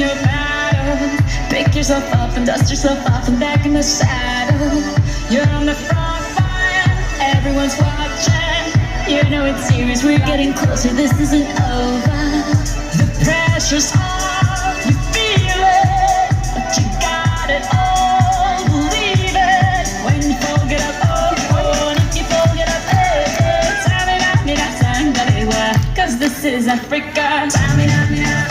a battle. Pick yourself up and dust yourself off and back in the saddle. You're on the front line, everyone's watching. You know it's serious, we're getting closer, this isn't over. The pressure's on, you feel it, but you got it all, believe it. When you fall, get up, oh, and if you fall, get up, hey, hey. Cause this is Africa.